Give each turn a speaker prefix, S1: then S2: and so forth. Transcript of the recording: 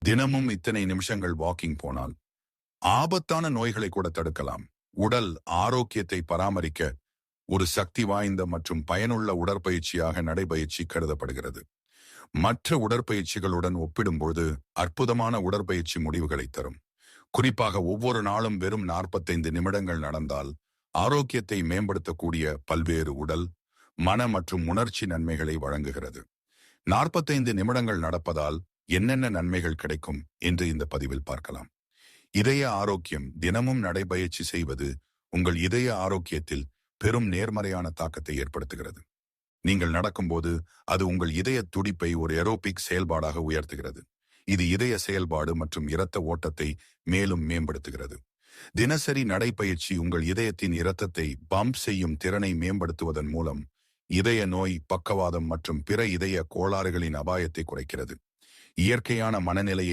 S1: தினமும் இத்தனை நிமிஷங்கள் வாக்கிங் போனால் ஆபத்தான நோய்களை கூட தடுக்கலாம். உடல் ஆரோக்கியத்தை பராமரிக்க ஒரு சக்தி வாய்ந்த மற்றும் பயனுள்ள உடற்பயிற்சியாக நடைபயிற்சி கருதப்படுகிறது. மற்ற உடற்பயிற்சிகளுடன் ஒப்பிடும்போது அற்புதமான உடற்பயிற்சி முடிவுகளை தரும். குறிப்பாக ஒவ்வொரு நாளும் வெறும் 45 நிமிடங்கள் நடந்தால் ஆரோக்கியத்தை மேம்படுத்தக்கூடிய பல்வேறு உடல், மன மற்றும் உணர்ச்சி நன்மைகளை வழங்குகிறது. 45 நிமிடங்கள் நடப்பதால் என்னென்ன நன்மைகள் கிடைக்கும் என்று இந்த பதிவில் பார்க்கலாம். இதய ஆரோக்கியம். தினமும் நடைபயிற்சி செய்வது உங்கள் இதய ஆரோக்கியத்தில் பெரும் நேர்மறையான தாக்கத்தை ஏற்படுத்துகிறது. நீங்கள் நடக்கும்போது அது உங்கள் இதய துடிப்பை ஒரு ஏரோபிக் செயல்பாடாக உயர்த்துகிறது. இது இதய செயல்பாடு மற்றும் இரத்த ஓட்டத்தை மேலும் மேம்படுத்துகிறது. தினசரி நடைபயிற்சி உங்கள் இதயத்தின் இரத்தத்தை பம்ப் செய்யும் திறனை மேம்படுத்துவதன் மூலம் இதய நோய், பக்கவாதம் மற்றும் பிற இதய கோளாறுகளின் அபாயத்தை குறைக்கிறது. இயற்கையான மனநிலையை